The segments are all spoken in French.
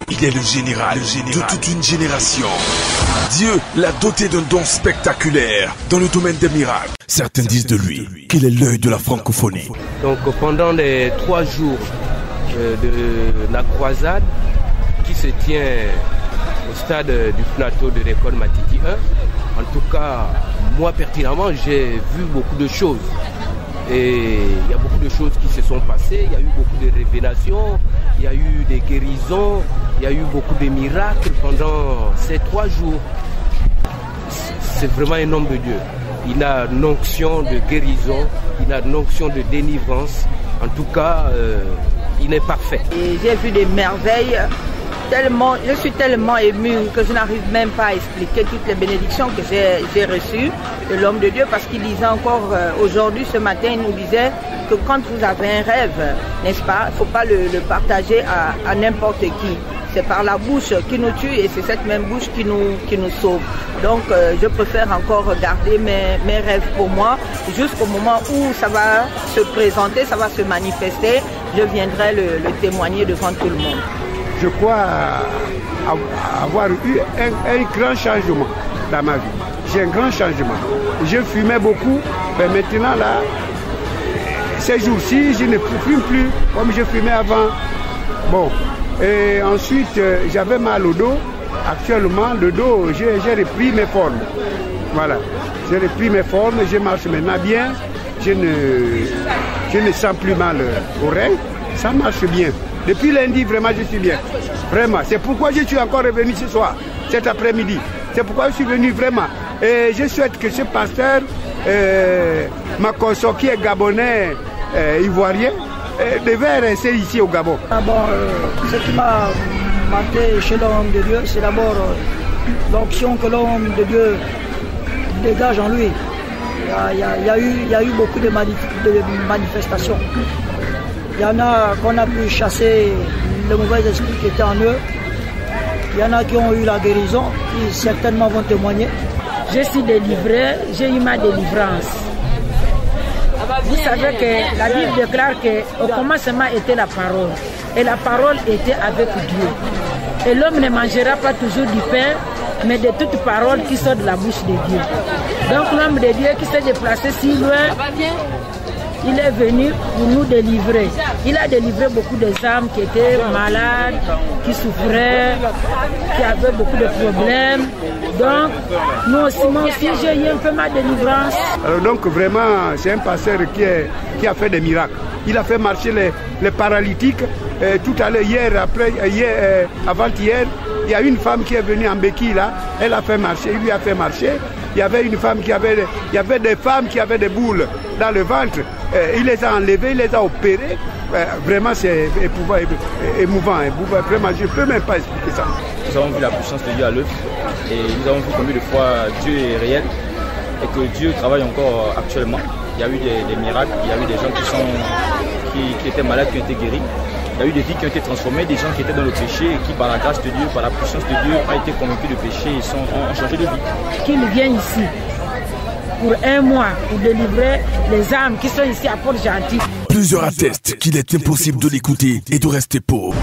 Il est le général de toute une génération. Dieu l'a doté d'un don spectaculaire dans le domaine des miracles. Certains disent de lui qu'il est l'œil de la francophonie. Donc pendant les 3 jours de la croisade qui se tient au stade du plateau de l'école Matiti 1, en tout cas, moi pertinemment, j'ai vu beaucoup de choses. Et il y a beaucoup de choses qui se sont passées, il y a eu beaucoup de révélations, il y a eu des guérisons, il y a eu beaucoup de miracles pendant ces 3 jours. C'est vraiment un homme de Dieu. Il a une onction de guérison, il a une onction de délivrance. En tout cas, il est parfait. J'ai vu des merveilles. Je suis tellement émue que je n'arrive même pas à expliquer toutes les bénédictions que j'ai reçues de l'homme de Dieu, parce qu'il disait encore aujourd'hui, ce matin, il nous disait que quand vous avez un rêve, n'est-ce pas, il ne faut pas le partager à n'importe qui. C'est par la bouche qui nous tue et c'est cette même bouche qui nous sauve. Donc je préfère encore garder mes rêves pour moi jusqu'au moment où ça va se présenter, ça va se manifester. Je viendrai le témoigner devant tout le monde. Je crois avoir eu un grand changement dans ma vie. J'ai un grand changement. Je fumais beaucoup, mais maintenant là, ces jours-ci, je ne fume plus comme je fumais avant. Bon, et ensuite, j'avais mal au dos. Actuellement, le dos, j'ai repris mes formes. Voilà, j'ai repris mes formes, je marche maintenant bien. Je ne sens plus mal au rein, ça marche bien. Depuis lundi, vraiment, je suis bien. Vraiment. C'est pourquoi je suis encore revenu ce soir, cet après-midi. C'est pourquoi je suis venu vraiment. Et je souhaite que ce pasteur, ma consort qui est gabonais, ivoirien, devait rester ici au Gabon. D'abord, ce qui m'a marqué chez l'homme de Dieu, c'est d'abord l'onction que l'homme de Dieu dégage en lui. Il y a eu beaucoup de manifestations. Il y en a qu'on a pu chasser les mauvais esprits qui étaient en eux. Il y en a qui ont eu la guérison, qui certainement vont témoigner. Je suis délivré, j'ai eu ma délivrance. Vous savez que la Bible déclare qu'au commencement était la parole. Et la parole était avec Dieu. Et l'homme ne mangera pas toujours du pain, mais de toute parole qui sort de la bouche de Dieu. Donc l'homme de Dieu qui s'est déplacé si loin, il est venu pour nous délivrer. Il a délivré beaucoup d'âmes qui étaient malades, qui souffraient, qui avaient beaucoup de problèmes. Donc, moi aussi, j'ai eu un peu ma délivrance. Alors donc vraiment, c'est un pasteur qui a fait des miracles. Il a fait marcher les paralytiques. Tout à l'heure, avant-hier, il y a une femme qui est venue en béquille là. Elle a fait marcher, il lui a fait marcher. Il y avait une femme il y avait des femmes qui avaient des boules dans le ventre. Il les a enlevées, il les a opérées. Vraiment, c'est émouvant. Vraiment, je ne peux même pas expliquer ça. Nous avons vu la puissance de Dieu à l'œuvre et nous avons vu combien de fois Dieu est réel et que Dieu travaille encore actuellement. Il y a eu des miracles, il y a eu des gens qui étaient malades, qui ont été guéris. Il y a eu des vies qui ont été transformées, des gens qui étaient dans le péché et qui, par la grâce de Dieu, par la puissance de Dieu, ont été convaincus de péché et ont changé de vie. Qu'il vienne ici pour un mois pour délivrer les âmes qui sont ici à Port-Gentil. Plusieurs attestent qu'il est impossible de l'écouter et de rester pauvre.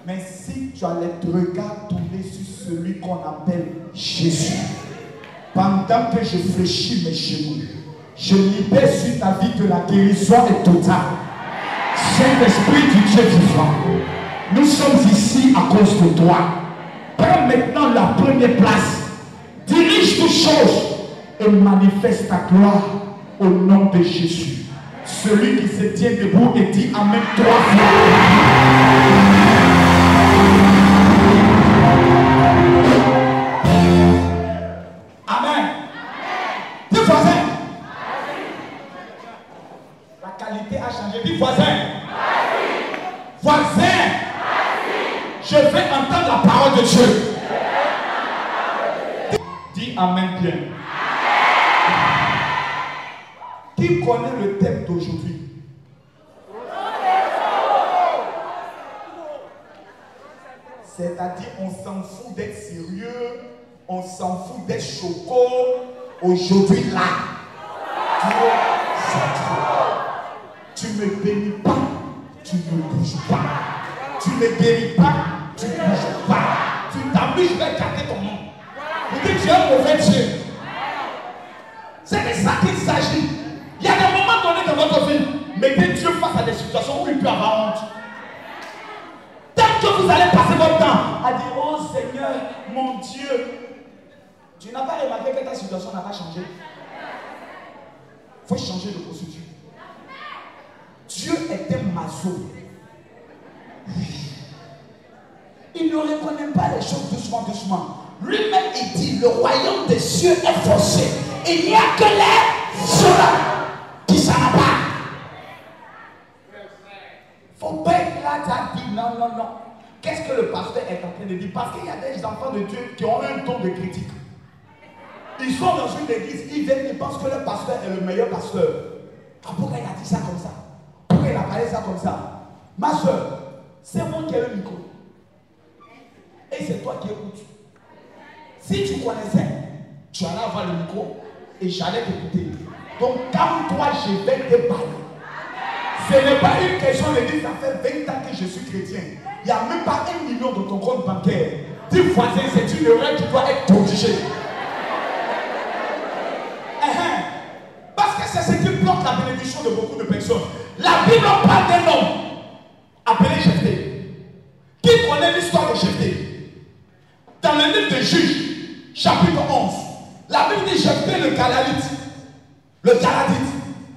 Mais si tu as les regards tournés sur celui qu'on appelle Jésus, pendant que je fléchis mes genoux, je libère sur ta vie que la guérison est totale. Saint-Esprit du Dieu vivant, nous sommes ici à cause de toi. Prends maintenant la première place. Dirige toutes choses et manifeste ta gloire au nom de Jésus. Celui qui se tient debout et dit Amen 3 fois. Amen. Dis voisin. La qualité a changé. Dis voisin. Voisin. Je vais entendre la parole de Dieu. Dis Amen bien. Qui connaît le thème d'aujourd'hui? C'est-à-dire, on s'en fout d'être sérieux, on s'en fout d'être choco. Aujourd'hui, là, Dieu, c'est toi. Tu ne bénis pas, tu ne bouges pas. Tu ne guéris pas, tu ne bouges pas. Tu t'amuses, je vais garder ton nom. Vous dites, tu es un mauvais Dieu. C'est de ça qu'il s'agit. Il y a des moments donnés dans votre vie, mettez Dieu face à des situations où il peut avoir honte. Tant que vous allez passer votre temps à dire, oh Seigneur, mon Dieu, tu n'as pas remarqué que ta situation n'a pas changé. Il faut changer de procédure. Dieu est un maso. Il ne reconnaît pas les choses doucement, doucement. Lui-même, il dit, le royaume des cieux est forcé. Il n'y a que les soldats qui s'en abattent. Il ne faut pas être là, tu as dit non, non, non. Qu'est-ce que le pasteur est en train de dire? Parce qu'il y a des enfants de Dieu qui ont un ton de critique. Ils sont dans une église, ils viennent, ils pensent que le pasteur est le meilleur pasteur. Ah, pourquoi il a dit ça comme ça? Pourquoi il a parlé ça comme ça? Ma soeur, c'est moi qui ai le micro. Et c'est toi qui écoutes. Si tu connaissais, tu allais avoir le micro et j'allais t'écouter. Donc, comme toi, je vais te parler. Ce n'est pas une question de dire, ça fait 20 ans que je suis chrétien. Il n'y a même pas 1 million dans ton compte bancaire. Dis voisin, c'est une erreur qui doit être corrigée. Parce que c'est ce qui bloque la bénédiction de beaucoup de personnes. La Bible parle d'un homme appelé Jephthé. Qui connaît l'histoire de Jephthé? Dans le livre de Juges, chapitre 11, la Bible dit Jephthé le Galadite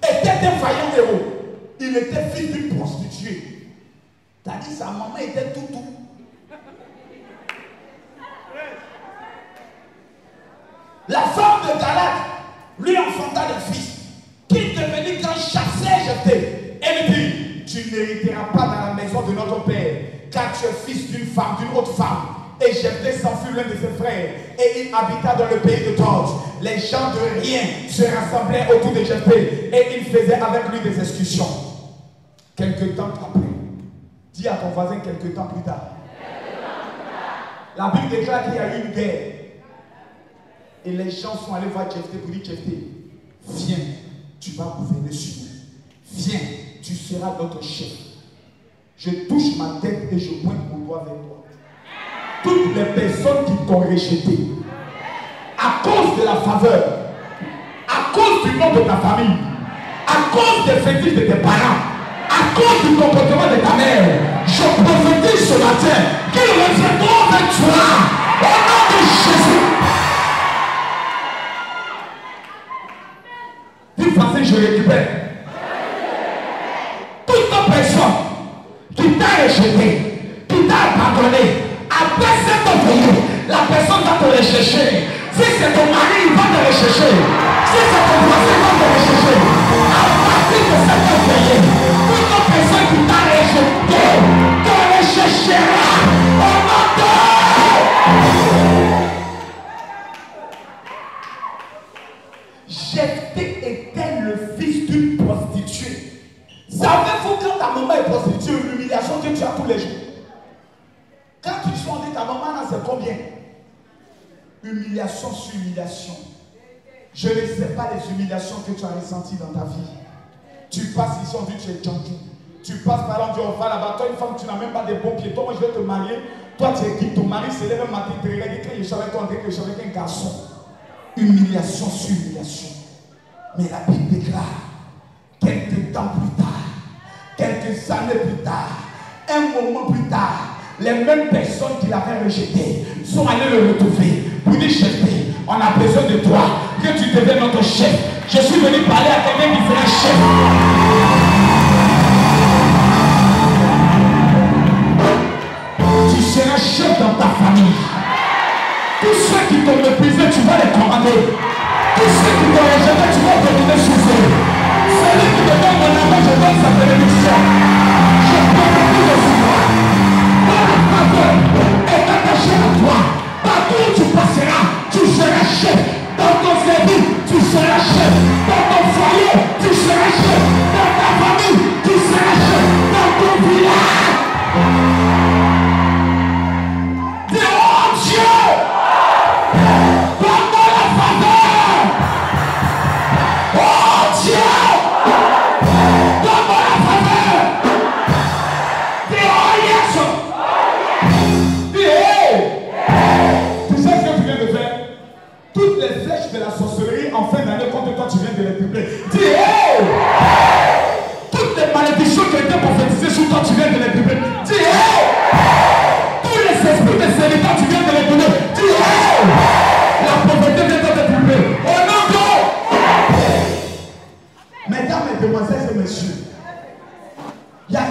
était un vaillant héros. Il était fils d'une prostituée. C'est-à-dire sa maman était tout. La femme de Galad lui enfanta des fils qui devenait grand chasseur Jephthé. Elle dit, tu n'hériteras pas dans la maison de notre père, car tu es fils d'une femme, d'une autre femme. Et Jephthé s'enfuit l'un de ses frères, et il habita dans le pays de Tob. Les gens de rien se rassemblaient autour de Jephthé, et ils faisaient avec lui des excursions. Quelque temps après, dis à ton voisin quelque temps plus tard. La Bible déclare qu'il y a eu une guerre. Et les gens sont allés voir Jephthé pour dire, Jephthé, viens, tu vas gouverner sur nous. Viens, tu seras notre chef. Je touche ma tête et je pointe mon doigt vers toi. Toutes les personnes qui t'ont rejeté, à cause de la faveur, à cause du nom de ta famille, à cause des fétiches de tes parents, à cause du comportement de ta mère, je prophétise ce matin qu'ils reviendront avec toi au nom de Jésus. Dis français, je récupère. Toute personne qui t'a rejeté, qui t'a abandonné, après cette envoyée, la personne va te rechercher. Si c'est ton mari, il va te rechercher. Si c'est ton voisin, il va te rechercher. À partir de cette envoyée, toute personne qui t'a rejeté te recherchera au nom de Jephthé était le fils d'une prostituée. Savez-vous quand ta maman est prostituée, l'humiliation que tu as tous les jours? Quand tu sois dit ta maman, c'est combien? Humiliation sur humiliation. Je ne sais pas les humiliations que tu as ressenties dans ta vie. Tu passes ici, on dit tu es Django. Tu passes par là, on dit on va là-bas. Toi, une femme, tu n'as même pas de bons pieds. Toi, moi, je vais te marier. Toi, tu es qui? Ton mari se lève un matin, tu regardes, il dit avec toi, je suis avec un garçon. Humiliation sur humiliation. Mais la Bible déclare, quelques temps plus tard, quelques années plus tard, un moment plus tard, les mêmes personnes qui l'avaient rejeté sont allées le retrouver pour dire Jephthé, on a besoin de toi, que tu deviennes notre chef. Je suis venu parler à quelqu'un qui sera chef. Tu seras chef dans ta famille. Tous ceux qui t'ont méprisé, tu vas les commander. Tous ceux qui t'ont rejeté, tu vas dominer sous eux. Celui qui te donne mon amour, je donne sa bénédiction. Je prophétise aussi toi. Est attaché à toi. Partout où tu passeras, tu seras chef. Dans ton service, tu seras chef. Dans ton foyer, tu seras chef. Dans ta famille, tu seras chef. Dans ton village. Dis, oh Dieu, donne-moi la faveur. Oh Dieu, donne-moi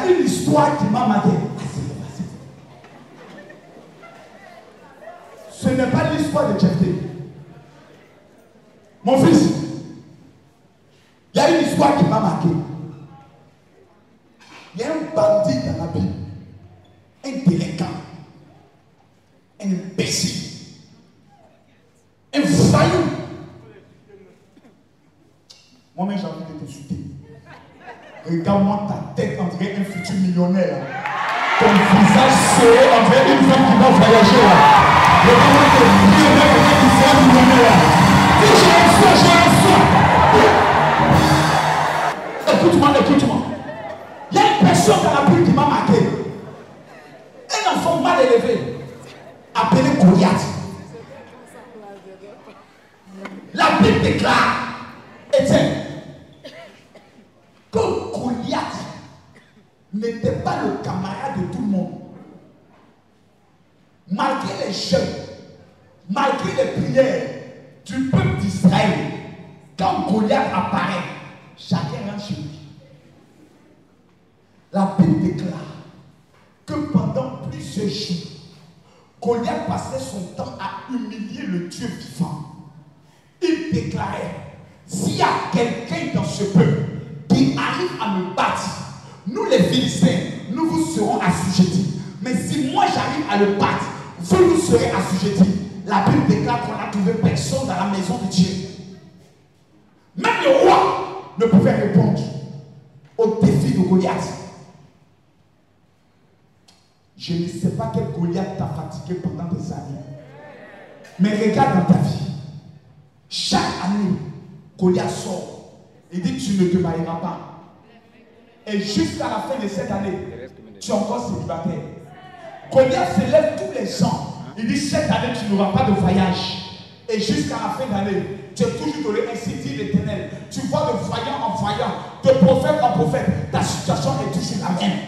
a une histoire qui m'a marqué. Ce n'est pas l'histoire de Jephthé. Mon fils, il y a une histoire qui m'a marqué. Il y a un bandit dans la Bible, un délinquant, un imbécile, un voyou. Moi-même, j'ai envie de t'insulter. Regarde-moi ta tête, on dirait un futur millionnaire. Ton visage serait, on dirait une femme qui va voyager. Regarde-moi tes yeux, regarde-moi qui sera millionnaire. Dis, j'ai un Écoute-moi, écoute-moi. Il y a une personne dans la Bible qui m'a marqué. Un enfant mal élevé, appelé Goliath. La Bible déclare, Étienne, que Goliath n'était pas le camarade de tout le monde. Malgré les jeûnes, malgré les prières du peuple d'Israël, quand Goliath apparaît, chacun rentre chez lui. La Bible déclare que pendant plusieurs jours, Goliath passait son temps à humilier le Dieu vivant. Il déclarait, s'il y a quelqu'un dans ce peuple qui arrive à me battre, nous les Philistins, nous vous serons assujettis. Mais si moi j'arrive à le battre, vous nous serez assujettis. La Bible déclare qu'on n'a trouvé personne dans la maison de Dieu. Même le roi ne pouvait répondre au défi de Goliath. Je ne sais pas quel Goliath t'a fatigué pendant des années. Mais regarde dans ta vie. Chaque année, Goliath sort. Il dit, tu ne te marieras pas. Et jusqu'à la fin de cette année, tu es encore célibataire. Goliath s'élève tous les ans. Il dit, cette année, tu n'auras pas de voyage. Et jusqu'à la fin d'année, tu es toujours donné, ainsi dit l'Éternel. Tu vois de voyant en voyant, de prophète en prophète. Ta situation est toujours la même.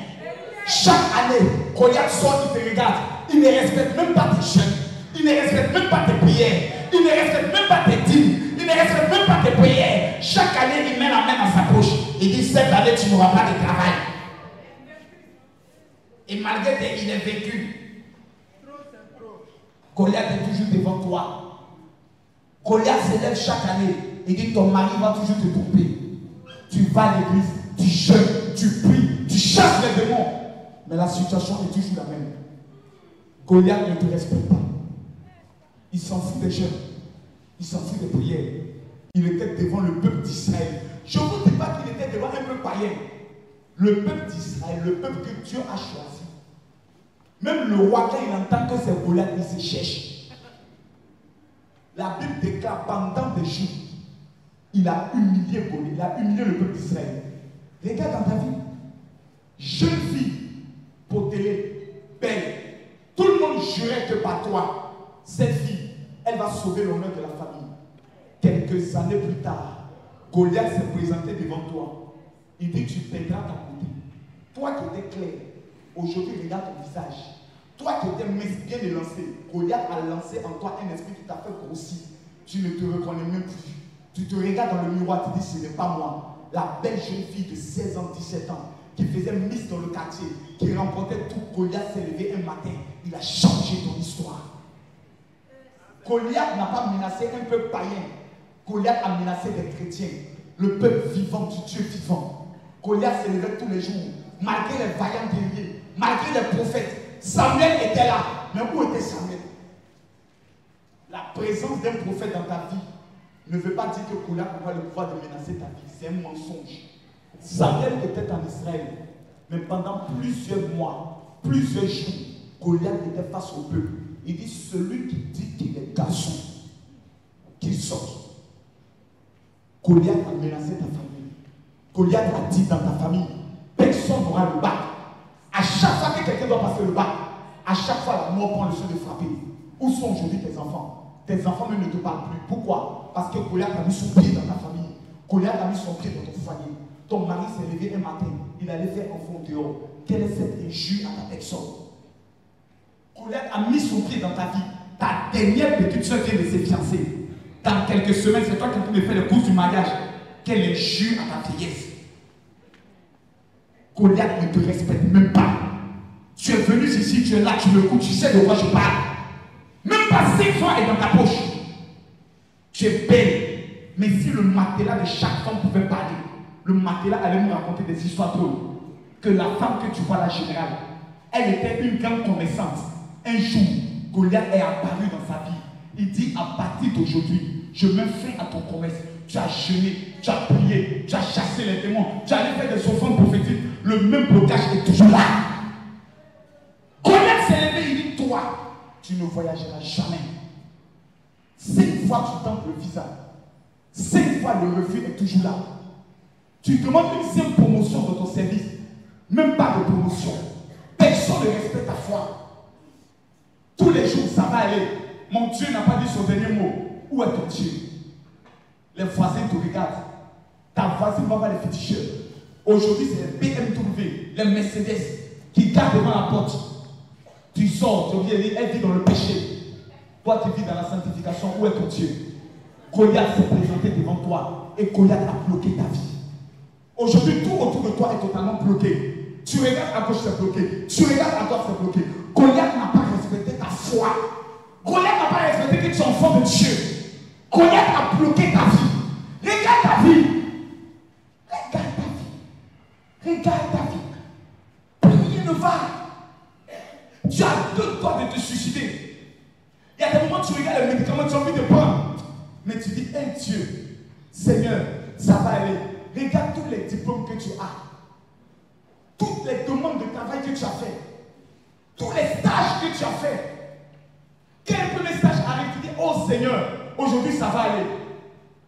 Chaque année, Goliath sort, il te regarde. Il ne respecte même pas tes jeûnes. Il ne respecte même pas tes prières. Il ne respecte même pas tes dîmes. Il ne respecte même pas tes prières. Chaque année, il met la main dans sa poche. Il dit, cette année, tu n'auras pas de travail. Et malgré que il est vécu, Goliath est toujours devant toi. Goliath s'élève chaque année. Il dit, ton mari va toujours te tromper. Tu vas à l'église, tu jeûnes, tu pries, tu chasses les démons. Mais la situation est toujours la même. Goliath ne te respecte pas. Il s'en fout des jeûnes. Il s'en fout des prières. Il était devant le peuple d'Israël. Je ne vous dis pas qu'il était devant un peuple païen. Le peuple d'Israël, le peuple que Dieu a choisi. Même le roi, quand il entend que c'est Goliath, il se cherche. La Bible déclare pendant des jours, il a humilié Goliath, il a humilié le peuple d'Israël. Regarde dans ta vie. Jeune fille, potelée, belle. Tout le monde jurait que par toi, cette fille, elle va sauver l'honneur de la famille. Quelques années plus tard, Goliath s'est présenté devant toi. Il dit, tu perdras ta beauté. Toi qui étais clair, aujourd'hui regarde ton visage. Toi qui étais bien élancé, Goliath a lancé en toi un esprit qui t'a fait grossir. Tu ne te reconnais même plus. Tu te regardes dans le miroir, tu dis, ce n'est pas moi. La belle jeune fille de 16 ans, 17 ans, qui faisait Miss dans le quartier, qui remportait tout. Goliath s'est levé un matin. Il a changé ton histoire. Goliath n'a pas menacé un peuple païen. Goliath a menacé des chrétiens. Le peuple vivant du Dieu vivant. Goliath se levait tous les jours. Malgré les vaillants guerriers, malgré les prophètes. Samuel était là. Mais où était Samuel? La présence d'un prophète dans ta vie ne veut pas dire que Goliath aura le pouvoir de menacer ta vie. C'est un mensonge. Samuel était en Israël. Mais pendant plusieurs mois, plusieurs jours, Goliath était face au peuple. Il dit, celui qui dit qu'il est garçon, qu'il sorte. Goliath a menacé ta famille. Goliath a dit dans ta famille, personne n'aura le bac. À chaque fois que quelqu'un doit passer le bac, à chaque fois la mort prend le soin de frapper. Où sont aujourd'hui tes enfants? Tes enfants même ne te parlent plus. Pourquoi? Parce que Goliath a mis son pied dans ta famille. Goliath a mis son pied dans ton foyer. Ton mari s'est levé un matin, il allait faire enfant dehors. Quelle est cette injure à ta personne? Goliath a mis son pied dans ta vie. Ta dernière petite soeur vient de se fiancer. Dans quelques semaines, c'est toi qui peux me faire le cours du mariage. Quelle injure à ta vieillesse. Goliath ne te respecte même pas. Tu es venu ici, tu es là, tu me écoutes, tu sais de quoi je parle. Même pas 5 francs est dans ta poche. Tu es belle. Mais si le matelas de chaque femme pouvait parler, le matelas allait nous raconter des histoires drôles. Que la femme que tu vois, la générale, elle était une grande commerçante. Un jour, Goliath est apparu dans sa vie. Il dit, à partir d'aujourd'hui, je mets fin à ton commerce. Tu as jeûné, tu as prié, tu as chassé les démons, tu as allé faire des offrandes prophétiques. Le même blocage est toujours là. Goliath s'est levé, il dit, toi, tu ne voyageras jamais. 5 fois tu tentes le visa. 5 fois le refus est toujours là. Tu demandes une simple promotion dans ton service. Même pas de promotion. Personne ne respecte ta foi. Tous les jours, ça va aller. Mon Dieu n'a pas dit son dernier mot. Où est ton Dieu? Les voisins te regardent. Ta voisine va voir les féticheurs. Aujourd'hui, c'est les BMW, les Mercedes qui gardent devant la porte. Tu sors, tu viens, elle vit dans le péché. Toi, tu vis dans la sanctification. Où est ton Dieu? Goliath s'est présenté devant toi et Goliath a bloqué ta vie. Aujourd'hui, tout autour de toi est totalement bloqué. Tu regardes à gauche, c'est bloqué. Tu regardes à droite, c'est bloqué. Goliath n'a pas respecté ta foi. Goliath n'a pas respecté que tu es enfant de Dieu. Goliath a bloqué ta vie. Regarde ta vie. Regarde ta vie. Regarde ta vie. Rien ne va. Tu as 2 doigts de te suicider. Il y a des moments où tu regardes les médicaments, tu as envie de prendre. Mais tu dis, hey Dieu, Seigneur, ça va aller. Regarde tous les diplômes que tu as. Toutes les demandes de travail que tu as fait. Tous les stages que tu as fait. Quel premier stage arrive, tu dis, oh Seigneur, aujourd'hui ça va aller.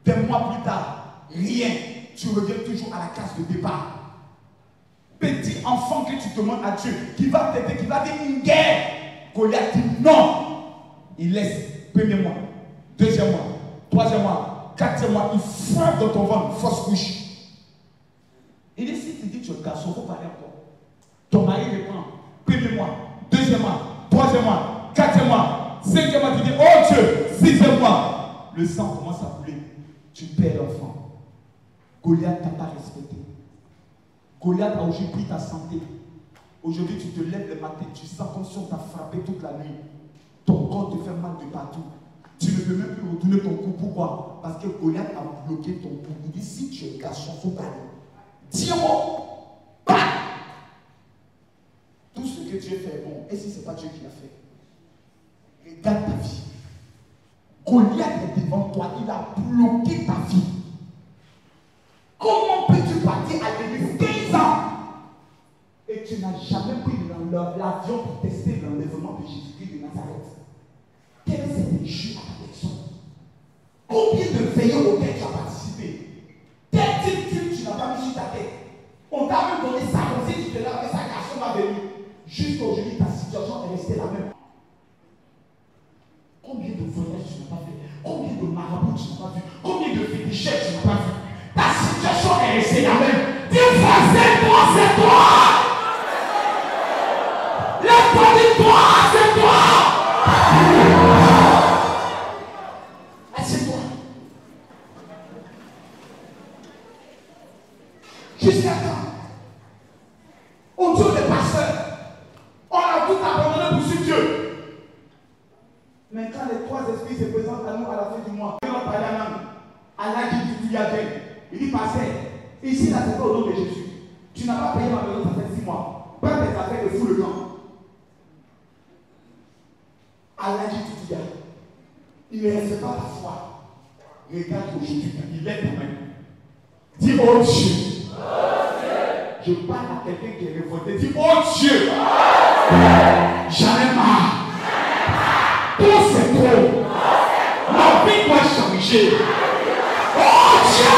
Des mois plus tard, rien. Tu reviens toujours à la case de départ. Petit enfant que tu demandes à Dieu, qui va t'aider, qui va dire une guerre. Goliath dit non. Il laisse, premier mois, deuxième mois, troisième mois, quatrième mois, il frappe dans ton ventre, fausse couche. Il dit, si tu dis que tu es garçon, il faut parler encore. Ton mari répond, premier mois, deuxième mois, troisième mois, quatrième mois, cinquième mois, tu dis, oh Dieu, sixième mois. Le sang commence à couler. Tu perds l'enfant. Goliath t'a pas respecté. Goliath a aujourd'hui pris ta santé. Aujourd'hui, tu te lèves le matin, tu sens comme si on t'a frappé toute la nuit. Ton corps te fait mal de partout. Tu ne peux même plus retourner ton cou. Pourquoi? Parce que Goliath a bloqué ton cou. Il dit, si tu es garçon, il faut parler. Dis un mot. Pas. Tout ce que Dieu fait est bon. Et si ce n'est pas Dieu qui l'a fait? Regarde ta vie. Goliath est devant toi. Il a bloqué ta vie. Comment peux-tu partir à l'église 15 ans et tu n'as jamais pris l'avion pour tester l'enlèvement de Jésus-Christ de Nazareth? Quel est cet échec à ta personne? Combien de veillons auxquels tu as participé? Quel type tu n'as pas mis sur ta tête? On t'a même donné ça comme si tu te l'avais, sa garçon va venir. Jusqu'aujourd'hui, ta situation est restée la même. Combien de voyages tu n'as pas fait? Combien de marabouts tu n'as pas vu? Combien de féticheurs tu n'as pas vu? Ta situation est restée la même. Dis-moi, c'est toi, c'est toi! Lève-toi, dis-toi, c'est toi! Assieds-toi. Jusqu'à quand? On dit les pasteurs. On a tout abandonné pour suivre Dieu. Mais quand les 3 esprits se présentent à nous à la fin du mois, on va parler en langue. Allah dit, il dit, pasteur, ici, là, c'est pas au nom de Jésus. Tu n'as pas payé ma maison, ça fait 6 mois. Prends tes affaires et fous le camp. Allah dit, il ne reste pas ta foi. Regarde aujourd'hui, il lève ta main. Dis, oh Dieu. Je parle à quelqu'un qui est révolté. Dis, oh Dieu. J'en ai marre. Tout c'est trop. Ma vie doit changer. Oh Dieu.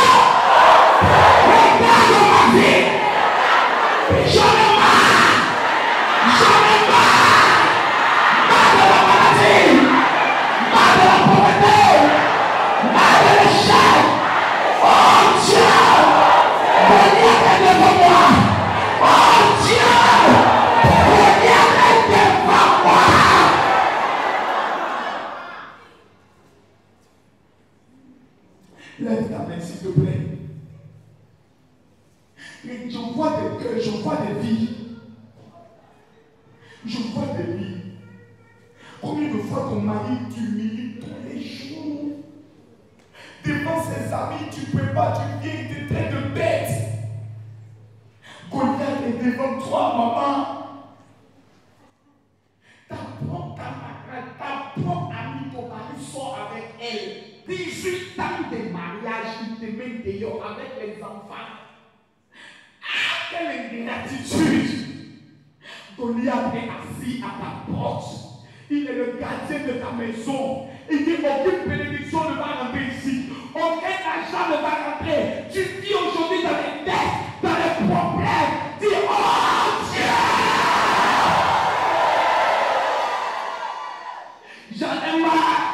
Regarde ma vie. J'en ai marre. J'en ai marre. Marre de la maladie. Marre de la pauvreté. Marre de l'échec. Oh Dieu. Regarde devant moi. Oh Dieu. Regarde devant moi. que je vois des vies. Je vois des vies. Combien de fois ton mari t'humilie tous les jours? Devant ses amis, tu ne peux pas, tu viens, tu te traites de bête. Goliath est devant toi, maman. Ta propre amie, ton mari sort avec elle. 18 ans de mariage, il te met dehors avec les enfants. Ah, quelle ingratitude! Goliath est assis à ta porte. Il est le gardien de ta maison. Il dit aucune bénédiction ne va rentrer ici. Aucun argent ne va rentrer. Tu vis aujourd'hui dans les dettes, dans les problèmes. Dis oh Dieu! J'en ai marre.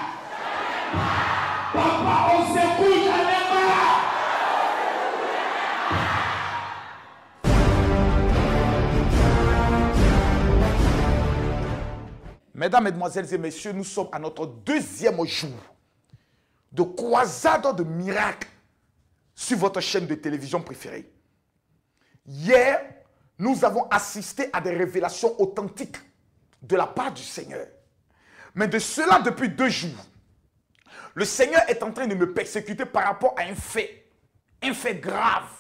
Papa, on secoue, j'en ai marre. Mesdames, Mesdemoiselles et Messieurs, nous sommes à notre deuxième jour de croisade de miracles sur votre chaîne de télévision préférée. Hier, nous avons assisté à des révélations authentiques de la part du Seigneur. Mais de cela, depuis 2 jours, le Seigneur est en train de me persécuter par rapport à un fait grave,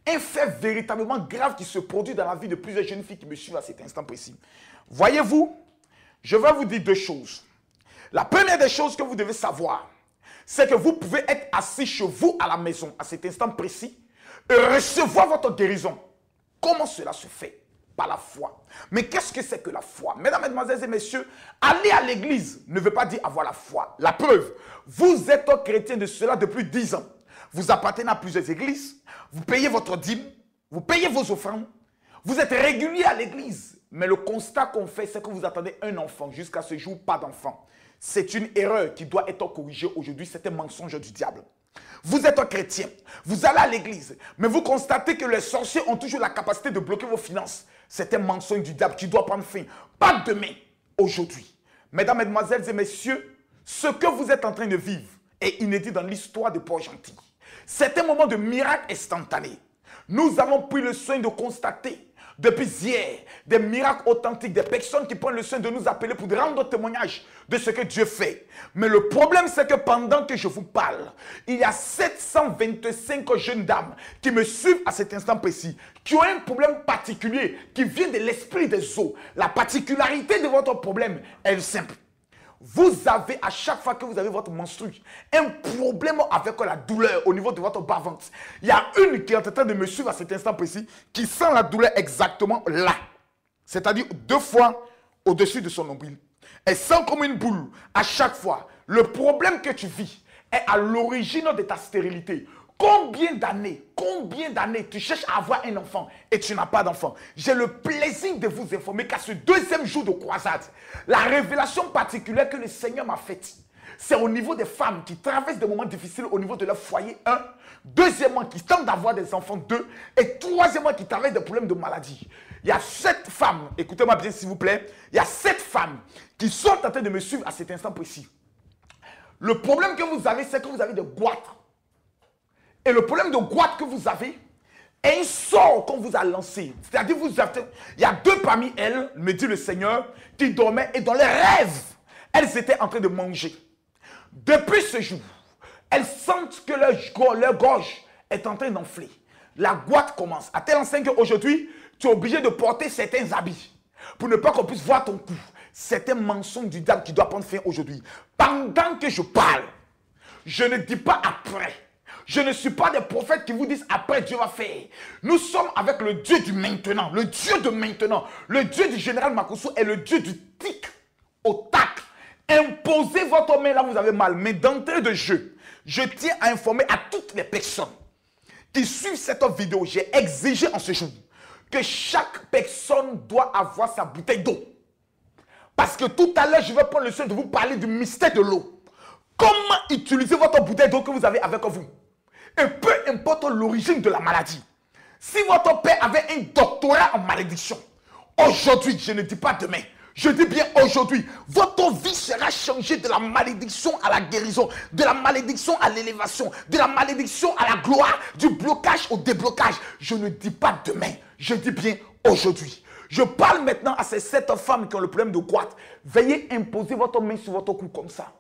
un fait véritablement grave qui se produit dans la vie de plusieurs jeunes filles qui me suivent à cet instant précis. Voyez-vous, je vais vous dire 2 choses. La première des choses que vous devez savoir, c'est que vous pouvez être assis chez vous à la maison à cet instant précis et recevoir votre guérison. Comment cela se fait? Par la foi. Mais qu'est-ce que c'est que la foi? Mesdames, Mesdemoiselles et Messieurs, aller à l'église ne veut pas dire avoir la foi. La preuve, vous êtes chrétien de cela depuis 10 ans. Vous appartenez à plusieurs églises, vous payez votre dîme, vous payez vos offrandes, vous êtes régulier à l'église. Mais le constat qu'on fait, c'est que vous attendez un enfant. Jusqu'à ce jour, pas d'enfant. C'est une erreur qui doit être corrigée aujourd'hui. C'est un mensonge du diable. Vous êtes un chrétien, vous allez à l'église, mais vous constatez que les sorciers ont toujours la capacité de bloquer vos finances. C'est un mensonge du diable qui doit prendre fin. Pas demain, aujourd'hui. Mesdames, Mesdemoiselles et Messieurs, ce que vous êtes en train de vivre est inédit dans l'histoire de Port-Gentil. C'est un moment de miracle instantané. Nous avons pris le soin de constater depuis hier des miracles authentiques, des personnes qui prennent le soin de nous appeler pour rendre témoignage de ce que Dieu fait. Mais le problème, c'est que pendant que je vous parle, il y a 725 jeunes dames qui me suivent à cet instant précis, qui ont un problème particulier qui vient de l'esprit des eaux. La particularité de votre problème est simple. Vous avez, à chaque fois que vous avez votre menstru, un problème avec la douleur au niveau de votre bas-ventre. Il y a une qui est en train de me suivre à cet instant précis, qui sent la douleur exactement là. C'est-à-dire 2 fois au-dessus de son nombril. Elle sent comme une boule à chaque fois. Le problème que tu vis est à l'origine de ta stérilité. Combien d'années tu cherches à avoir un enfant et tu n'as pas d'enfant? J'ai le plaisir de vous informer qu'à ce 2e jour de croisade, la révélation particulière que le Seigneur m'a faite, c'est au niveau des femmes qui traversent des moments difficiles au niveau de leur foyer, 1. Deuxièmement, qui tentent d'avoir des enfants, 2. Et troisièmement, qui traversent des problèmes de maladie. Il y a 7 femmes, écoutez-moi bien s'il vous plaît, il y a 7 femmes qui sont en train de me suivre à cet instant précis. Le problème que vous avez, c'est que vous avez des goitres. Et le problème de goitre que vous avez est un sort qu'on vous a lancé. C'est-à-dire, il y a 2 parmi elles, me dit le Seigneur, qui dormaient et dans les rêves, elles étaient en train de manger. Depuis ce jour, elles sentent que leur gorge est en train d'enfler. La goitre commence. À tel enseigne qu'aujourd'hui, tu es obligé de porter certains habits pour ne pas qu'on puisse voir ton cou. C'est un mensonge du diable qui doit prendre fin aujourd'hui. Pendant que je parle, je ne dis pas après. Je ne suis pas des prophètes qui vous disent après Dieu va faire. Nous sommes avec le Dieu du maintenant. Le Dieu de maintenant. Le Dieu du général Makosso est le Dieu du tic au tac. Imposez votre main là où vous avez mal. Mais d'entrée de jeu, je tiens à informer à toutes les personnes qui suivent cette vidéo. J'ai exigé en ce jour que chaque personne doit avoir sa bouteille d'eau. Parce que tout à l'heure, je vais prendre le soin de vous parler du mystère de l'eau. Comment utiliser votre bouteille d'eau que vous avez avec vous? Et peu importe l'origine de la maladie. Si votre père avait un doctorat en malédiction, aujourd'hui, je ne dis pas demain, Je dis bien aujourd'hui, votre vie sera changée de la malédiction à la guérison, de la malédiction à l'élévation, de la malédiction à la gloire, du blocage au déblocage. Je ne dis pas demain, je dis bien aujourd'hui. Je parle maintenant à ces 7 femmes qui ont le problème de goitre. Veuillez imposer votre main sur votre cou comme ça.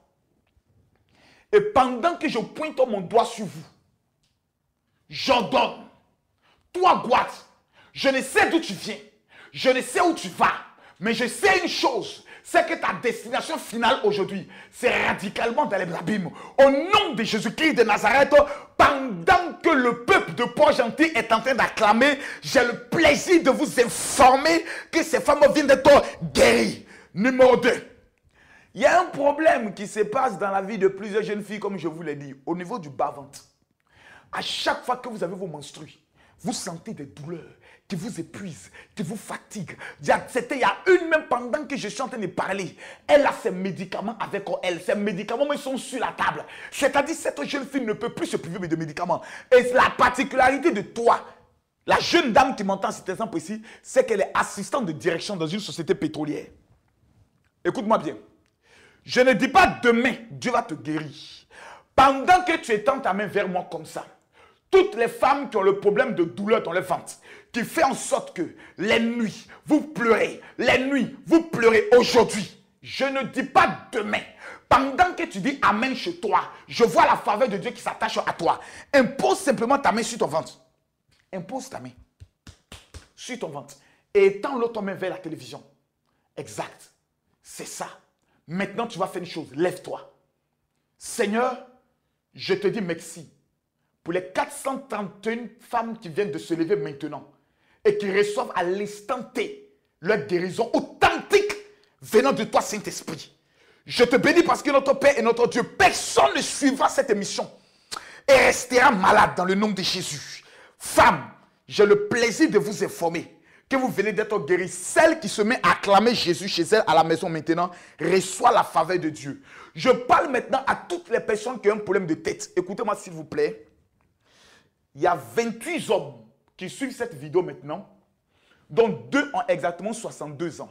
Et pendant que je pointe mon doigt sur vous, j'ordonne, toi goitre, je ne sais d'où tu viens, je ne sais où tu vas, mais je sais une chose, c'est que ta destination finale aujourd'hui, c'est radicalement dans l'abîme. Au nom de Jésus-Christ de Nazareth, pendant que le peuple de Port-Gentil est en train d'acclamer, j'ai le plaisir de vous informer que ces femmes viennent d'être guéries. Numéro 2. Il y a un problème qui se passe dans la vie de plusieurs jeunes filles, comme je vous l'ai dit, au niveau du bas-ventre. À chaque fois que vous avez vos menstrues, vous sentez des douleurs qui vous épuisent, qui vous fatiguent. C'était il y a une même pendant que je suis en train de parler. Elle a ses médicaments avec elle. Ses médicaments ils sont sur la table. C'est-à-dire cette jeune fille ne peut plus se priver de médicaments. Et la particularité de toi, la jeune dame qui m'entend à cet exemple précis, c'est qu'elle est assistante de direction dans une société pétrolière. Écoute-moi bien. Je ne dis pas demain, Dieu va te guérir. Pendant que tu étends ta main vers moi comme ça, toutes les femmes qui ont le problème de douleur dans le ventre, qui fait en sorte que les nuits, vous pleurez, les nuits, vous pleurez aujourd'hui. Je ne dis pas demain. Pendant que tu dis Amen chez toi, je vois la faveur de Dieu qui s'attache à toi. Impose simplement ta main sur ton ventre. Impose ta main sur ton ventre. Et étends l'autre main vers la télévision. Exact. C'est ça. Maintenant, tu vas faire une chose. Lève-toi. Seigneur, je te dis merci pour les 431 femmes qui viennent de se lever maintenant et qui reçoivent à l'instant T leur guérison authentique venant de toi, Saint-Esprit. Je te bénis parce que notre Père et notre Dieu, personne ne suivra cette émission et restera malade dans le nom de Jésus. Femmes, j'ai le plaisir de vous informer que vous venez d'être guérie. Celle qui se met à acclamer Jésus chez elle à la maison maintenant reçoit la faveur de Dieu. Je parle maintenant à toutes les personnes qui ont un problème de tête. Écoutez-moi s'il vous plaît. Il y a 28 hommes qui suivent cette vidéo maintenant, dont 2 ont exactement 62 ans.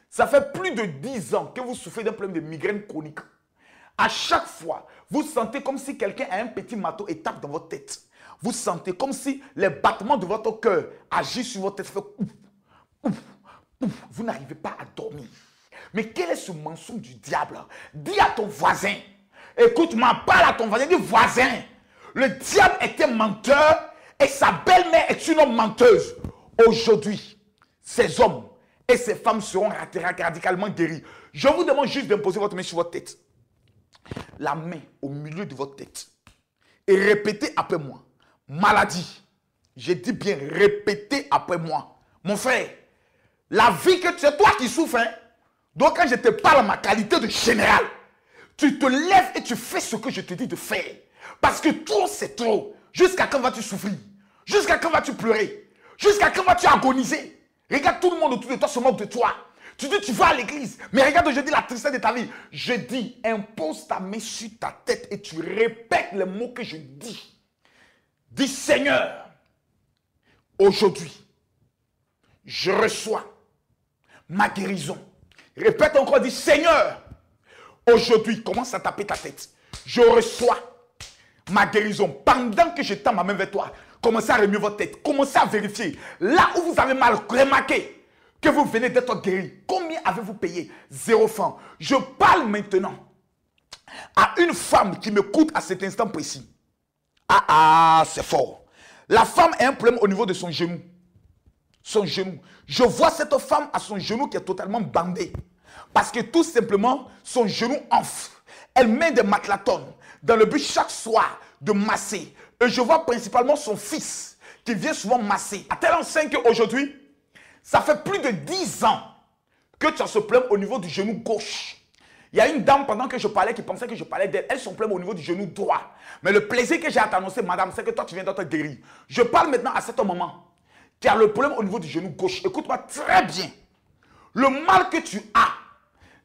Ça fait plus de 10 ans que vous souffrez d'un problème de migraine chronique. À chaque fois, vous sentez comme si quelqu'un a un petit marteau et tape dans votre tête. Vous sentez comme si les battements de votre cœur agissent sur votre tête. Fait ouf, ouf, ouf. Vous n'arrivez pas à dormir. Mais quel est ce mensonge du diable? Dis à ton voisin. Écoute-moi, parle à ton voisin. Dis voisin. Le diable est un menteur et sa belle-mère est une homme menteuse. Aujourd'hui, ces hommes et ces femmes seront radicalement guéris. Je vous demande juste d'imposer votre main sur votre tête. La main au milieu de votre tête. Et répétez après moi. Maladie. J'ai dit bien, répétez après moi. Mon frère, la vie que c'est toi qui souffres. Hein? Donc quand je te parle en ma qualité de général, tu te lèves et tu fais ce que je te dis de faire. Parce que trop, c'est trop. Jusqu'à quand vas-tu souffrir? Jusqu'à quand vas-tu pleurer? Jusqu'à quand vas-tu agoniser? Regarde, tout le monde autour de toi se moque de toi. Tu dis tu vas à l'église. Mais regarde aujourd'hui la tristesse de ta vie. Je dis, impose ta main sur ta tête et tu répètes les mots que je dis. Dis Seigneur, aujourd'hui, je reçois ma guérison. Répète encore, dis Seigneur, aujourd'hui, commence à taper ta tête. Je reçois ma guérison. Pendant que je tends ma main vers toi, commencez à remuer votre tête. Commencez à vérifier. Là où vous avez mal, remarqué que vous venez d'être guéri. Combien avez-vous payé? 0 francs. Je parle maintenant à une femme qui m'écoute à cet instant précis. C'est fort. La femme a un problème au niveau de son genou. Son genou. Je vois cette femme à son genou qui est totalement bandé. Parce que tout simplement, son genou enfle. Elle met des matelatons dans le but chaque soir de masser. Et je vois principalement son fils qui vient souvent masser. À tel enseigne qu'aujourd'hui, ça fait plus de 10 ans que tu as ce problème au niveau du genou gauche. Il y a une dame pendant que je parlais qui pensait que je parlais d'elle. Elle, son problème au niveau du genou droit. Mais le plaisir que j'ai à t'annoncer, madame, c'est que toi, tu viens d'être guérie. Je parle maintenant à cet moment qui a le problème au niveau du genou gauche. Écoute-moi très bien. Le mal que tu as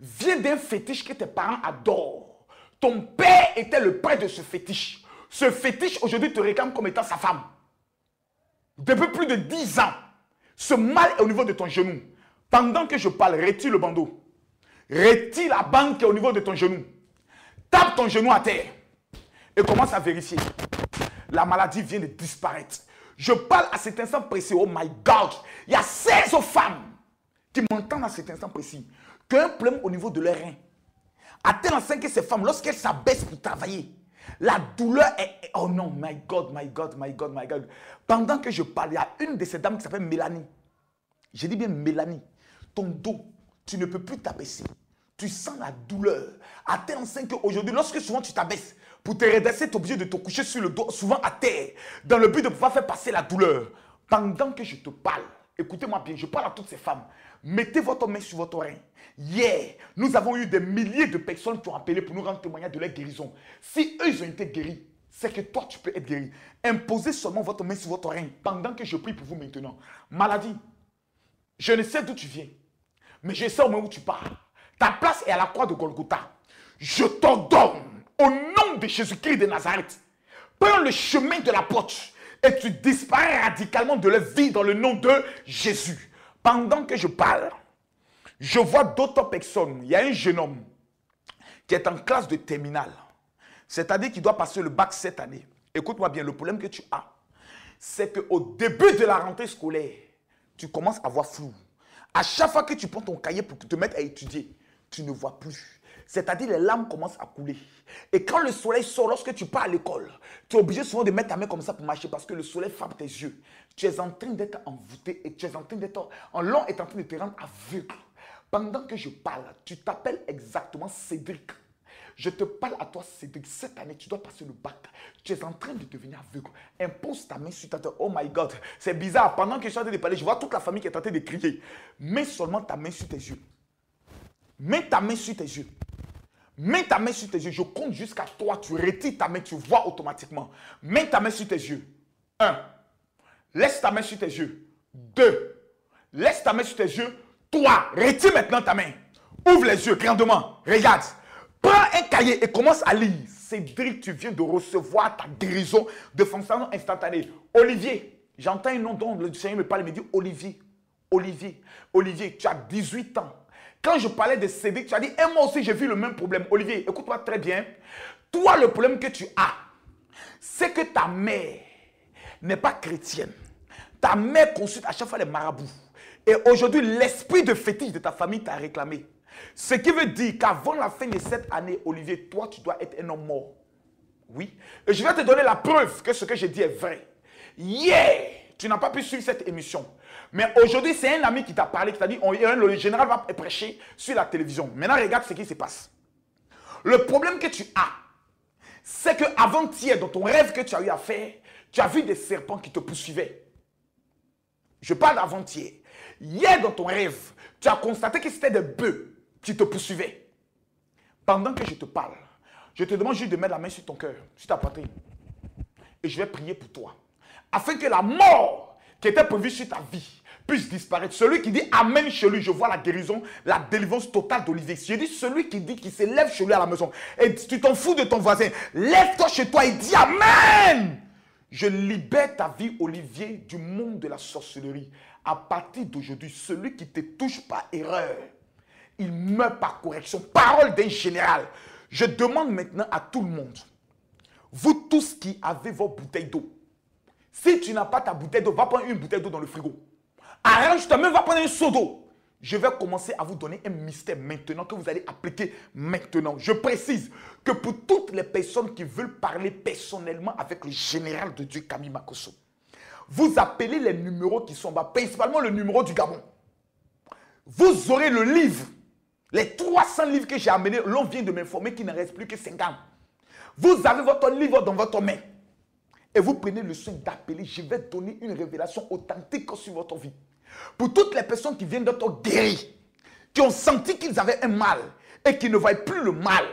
vient d'un fétiche que tes parents adorent. Ton père était le prêtre de ce fétiche. Ce fétiche, aujourd'hui, te réclame comme étant sa femme. Depuis plus de 10 ans, ce mal est au niveau de ton genou. Pendant que je parle, retire le bandeau. Retire la bande qui est au niveau de ton genou. Tape ton genou à terre. Et commence à vérifier. La maladie vient de disparaître. Je parle à cet instant précis. Oh my God. Il y a 16 femmes qui m'entendent à cet instant précis. Qui ont un problème au niveau de leur rein. À tel instant que ces femmes, lorsqu'elles s'abaissent pour travailler, la douleur est... Oh non, my God, my God, my God, my God. Pendant que je parle, il y a une de ces dames qui s'appelle Mélanie. Je dis bien Mélanie. Ton dos, tu ne peux plus t'abaisser. Tu sens la douleur. À tel instant qu'aujourd'hui, lorsque souvent tu t'abaisses, pour te redresser, tu es obligé de te coucher sur le dos, souvent à terre, dans le but de pouvoir faire passer la douleur. Pendant que je te parle, écoutez-moi bien, je parle à toutes ces femmes. Mettez votre main sur votre rein. Hier, nous avons eu des milliers de personnes qui ont appelé pour nous rendre témoignage de leur guérison. Si eux, ils ont été guéris, c'est que toi, tu peux être guéri. Imposez seulement votre main sur votre rein pendant que je prie pour vous maintenant. Maladie, je ne sais d'où tu viens, mais je sais au moins où tu pars. Ta place est à la croix de Golgotha. Je t'ordonne, au nom de Jésus-Christ de Nazareth, prends le chemin de la porte et tu disparais radicalement de la vie dans le nom de Jésus. Pendant que je parle, je vois d'autres personnes. Il y a un jeune homme qui est en classe de terminale. C'est-à-dire qu'il doit passer le bac cette année. Écoute-moi bien, le problème que tu as, c'est qu'au début de la rentrée scolaire, tu commences à voir flou. À chaque fois que tu prends ton cahier pour te mettre à étudier, tu ne vois plus. C'est-à-dire les larmes commencent à couler. Et quand le soleil sort, lorsque tu pars à l'école, tu es obligé souvent de mettre ta main comme ça pour marcher parce que le soleil frappe tes yeux. Tu es en train d'être envoûté et tu es en train d'être... L'on est en train de te rendre aveugle. Pendant que je parle, tu t'appelles exactement Cédric. Je te parle à toi, Cédric. Cette année, tu dois passer le bac. Tu es en train de devenir aveugle. Impose ta main sur ta tête. Oh my God, c'est bizarre. Pendant que je suis en train de parler, je vois toute la famille qui est en train de crier. Mets seulement ta main sur tes yeux. Mets ta main sur tes yeux. Mets ta main sur tes yeux. Je compte jusqu'à 3. Tu retires ta main, tu vois automatiquement. Mets ta main sur tes yeux. 1. Laisse ta main sur tes yeux. 2. Laisse ta main sur tes yeux. 3. Retire maintenant ta main. Ouvre les yeux grandement. Regarde. Prends un cahier et commence à lire. Cédric, tu viens de recevoir ta guérison de fonctionnement instantané. Olivier, j'entends un nom dont le Seigneur me parle, il me dit Olivier. Olivier, Olivier, tu as 18 ans. Quand je parlais de Cédric, tu as dit, et moi aussi j'ai vu le même problème. Olivier, écoute-moi très bien. Toi, le problème que tu as, c'est que ta mère n'est pas chrétienne. Ta mère consulte à chaque fois les marabouts. Et aujourd'hui, l'esprit de fétiche de ta famille t'a réclamé. Ce qui veut dire qu'avant la fin de cette année, Olivier, toi, tu dois être un homme mort. Oui. Et je vais te donner la preuve que ce que j'ai dit est vrai. Hier, tu n'as pas pu suivre cette émission. Mais aujourd'hui, c'est un ami qui t'a parlé, qui t'a dit, le général va prêcher sur la télévision. Maintenant, regarde ce qui se passe. Le problème que tu as, c'est qu'avant-hier, dans ton rêve que tu as eu à faire, tu as vu des serpents qui te poursuivaient. Je parle d'avant-hier. Hier, dans ton rêve, tu as constaté que c'était des bœufs qui te poursuivaient. Pendant que je te parle, je te demande juste de mettre la main sur ton cœur, sur ta poitrine. Et je vais prier pour toi. Afin que la mort qui était prévue sur ta vie puisse disparaître. Celui qui dit Amen chez lui, je vois la guérison, la délivrance totale d'Olivier. Je dis celui qui dit qu'il se lève chez lui à la maison. Et tu t'en fous de ton voisin. Lève-toi chez toi et dis Amen. Je libère ta vie, Olivier, du monde de la sorcellerie. À partir d'aujourd'hui, celui qui te touche par erreur, il meurt par correction. Parole d'un général. Je demande maintenant à tout le monde, vous tous qui avez vos bouteilles d'eau, si tu n'as pas ta bouteille d'eau, va prendre une bouteille d'eau dans le frigo. Arrange-toi, même va prendre un seau d'eau. Je vais commencer à vous donner un mystère maintenant que vous allez appliquer maintenant. Je précise que pour toutes les personnes qui veulent parler personnellement avec le général de Dieu, Camille Makosso, vous appelez les numéros qui sont bas, principalement le numéro du Gabon. Vous aurez le livre, les 300 livres que j'ai amenés, l'on vient de m'informer qu'il ne reste plus que 50. Vous avez votre livre dans votre main. Et vous prenez le soin d'appeler. Je vais donner une révélation authentique sur votre vie. Pour toutes les personnes qui viennent d'être guéries, qui ont senti qu'ils avaient un mal et qui ne voient plus le mal,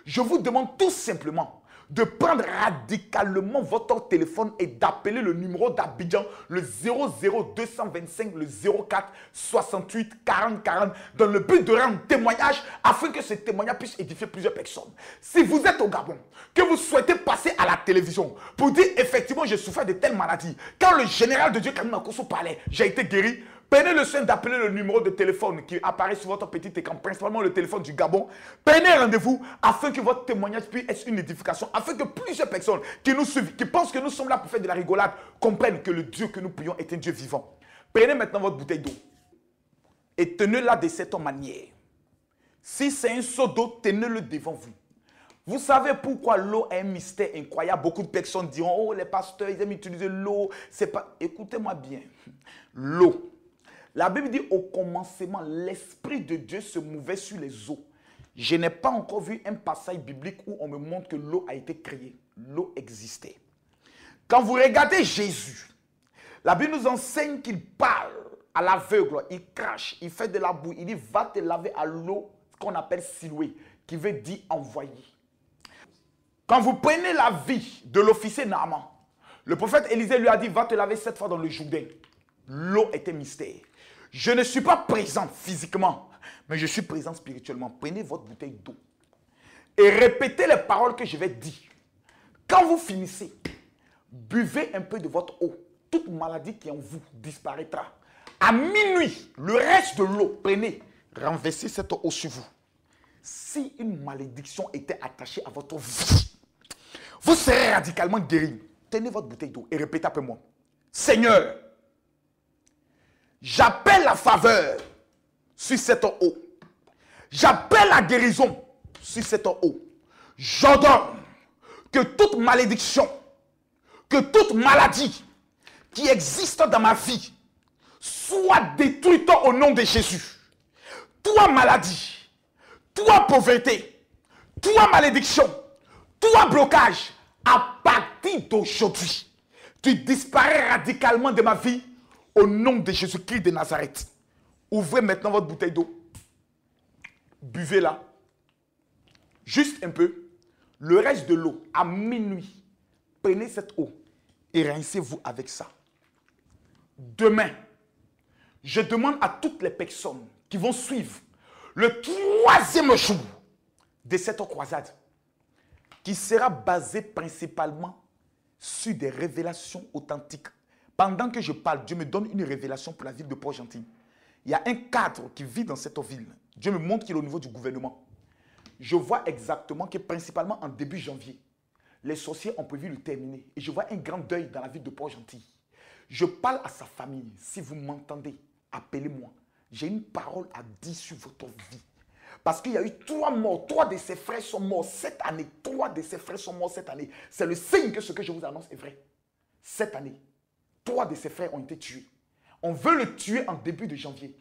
je vous demande tout simplement de prendre radicalement votre téléphone et d'appeler le numéro d'Abidjan, le 00225, le 04 68 40 40, dans le but de rendre témoignage afin que ce témoignage puisse édifier plusieurs personnes. Si vous êtes au Gabon, que vous souhaitez passer à la télévision pour dire effectivement j'ai souffert de telle maladie, quand le général de Dieu Camille Makosso parlait, j'ai été guéri, Prenez le soin d'appeler le numéro de téléphone qui apparaît sur votre petit écran, principalement le téléphone du Gabon. Prenez rendez-vous afin que votre témoignage puisse être une édification, afin que plusieurs personnes qui nous suivent, qui pensent que nous sommes là pour faire de la rigolade, comprennent que le Dieu que nous prions est un Dieu vivant. Prenez maintenant votre bouteille d'eau et tenez-la de cette manière. Si c'est un seau d'eau, tenez-le devant vous. Vous savez pourquoi l'eau est un mystère incroyable. Beaucoup de personnes diront, oh, les pasteurs, ils aiment utiliser l'eau. C'est pas... Écoutez-moi bien. L'eau. La Bible dit, au commencement, l'Esprit de Dieu se mouvait sur les eaux. Je n'ai pas encore vu un passage biblique où on me montre que l'eau a été créée. L'eau existait. Quand vous regardez Jésus, la Bible nous enseigne qu'il parle à l'aveugle, il crache, il fait de la boue, il dit, va te laver à l'eau qu'on appelle Siloué, qui veut dire envoyer. Quand vous prenez la vie de l'officier Naaman, le prophète Élisée lui a dit, va te laver 7 fois dans le Jourdain. L'eau était mystère. Je ne suis pas présent physiquement, mais je suis présent spirituellement. Prenez votre bouteille d'eau et répétez les paroles que je vais dire. Quand vous finissez, buvez un peu de votre eau. Toute maladie qui est en vous disparaîtra. À minuit, le reste de l'eau, prenez, renversez cette eau sur vous. Si une malédiction était attachée à votre vie, vous serez radicalement guéri. Tenez votre bouteille d'eau et répétez après moi. Seigneur, j'appelle la faveur sur cette eau. J'appelle la guérison sur cette eau. J'ordonne que toute malédiction, que toute maladie qui existe dans ma vie soit détruite au nom de Jésus. Toi maladie, toi pauvreté, toi malédiction, toi blocage, à partir d'aujourd'hui, tu disparais radicalement de ma vie au nom de Jésus-Christ de Nazareth. Ouvrez maintenant votre bouteille d'eau. Buvez-la. Juste un peu. Le reste de l'eau, à minuit, prenez cette eau et rincez-vous avec ça. Demain, je demande à toutes les personnes qui vont suivre le 3e jour de cette croisade, qui sera basée principalement sur des révélations authentiques. Pendant que je parle, Dieu me donne une révélation pour la ville de Port-Gentil. Il y a un cadre qui vit dans cette ville. Dieu me montre qu'il est au niveau du gouvernement. Je vois exactement que principalement en début janvier, les sorciers ont prévu le terminer. Et je vois un grand deuil dans la ville de Port-Gentil. Je parle à sa famille. Si vous m'entendez, appelez-moi. J'ai une parole à dire sur votre vie. Parce qu'il y a eu 3 morts. 3 de ses frères sont morts cette année. 3 de ses frères sont morts cette année. C'est le signe que ce que je vous annonce est vrai. Cette année, 3 de ses frères ont été tués. On veut le tuer en début de janvier.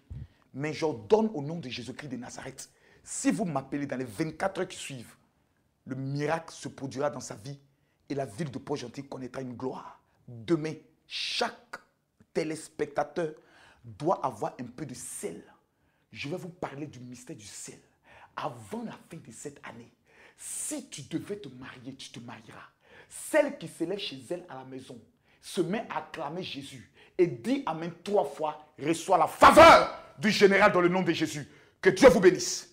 Mais j'ordonne au nom de Jésus-Christ de Nazareth. Si vous m'appelez dans les 24 heures qui suivent, le miracle se produira dans sa vie et la ville de Port-Gentil connaîtra une gloire. Demain, chaque téléspectateur doit avoir un peu de sel. Je vais vous parler du mystère du sel. Avant la fin de cette année, si tu devais te marier, tu te marieras. Celle qui se lève chez elle à la maison se met à acclamer Jésus et dit amen 3 fois, reçoit la faveur du général dans le nom de Jésus. Que Dieu vous bénisse.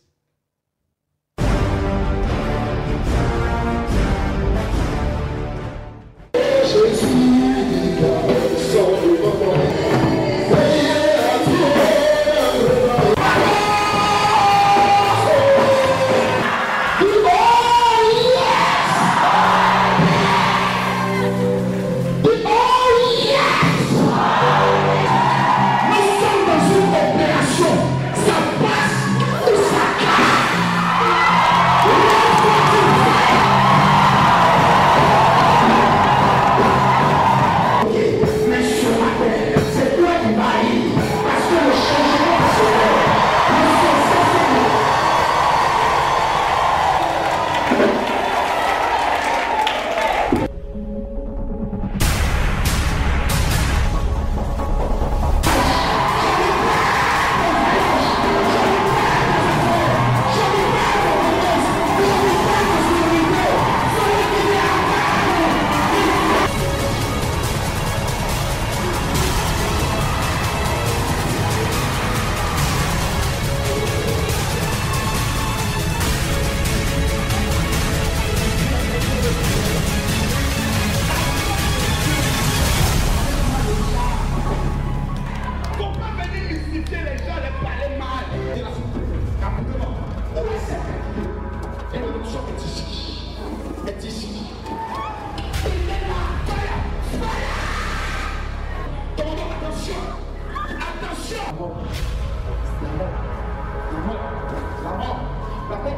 Nous sommes dans une opération. Ça passe ou ça crucifier les gens, les parler mal. Et la souffrance, on va s'aider. Et l'option est ici. Est ici. Il est là. Fire. Donc, attention. Attention. La mort. La mort.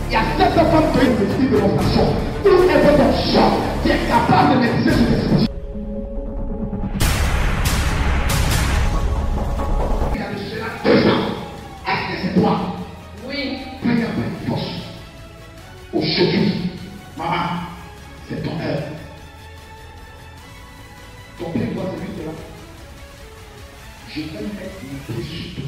Il y a cette femme qui a une petite démonstration où elle veut ton champ qui est capable de maîtriser ce esprit. Il y a de cela 2 ans. Est-ce que c'est toi? Oui. Quand il y a une force. Aujourd'hui, maman, c'est ton heure. Ton père doit se mettre là. Je vais mettre une pression.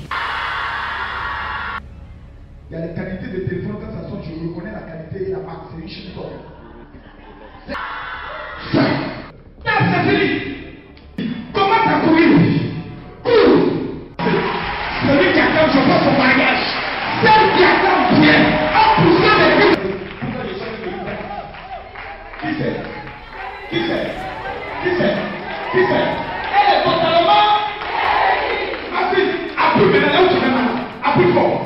Il y a les qualités de téléphone, quand ça sonne, je reconnais la qualité et la marque, c'est une chaîne d'or. C'est fini. Comment t'as couru? Celui qui attend, je vois son mariage. Celle qui attend bien, en poussant les filles. Qui c'est? Qui c'est? Qui c'est? Qui c'est? Elle est totalement. Assis, appuie, mais là où tu es maintenant, appuie fort.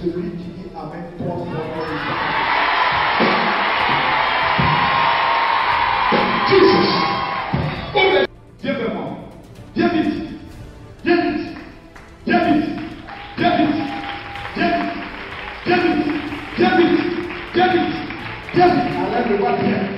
Celui qui dit Amen 3 fois. Jesus. Viens vers moi. Viens vite. Viens vite. Viens vite. Viens vite. Viens vite. David, David, David, David, David, allez le voir bien.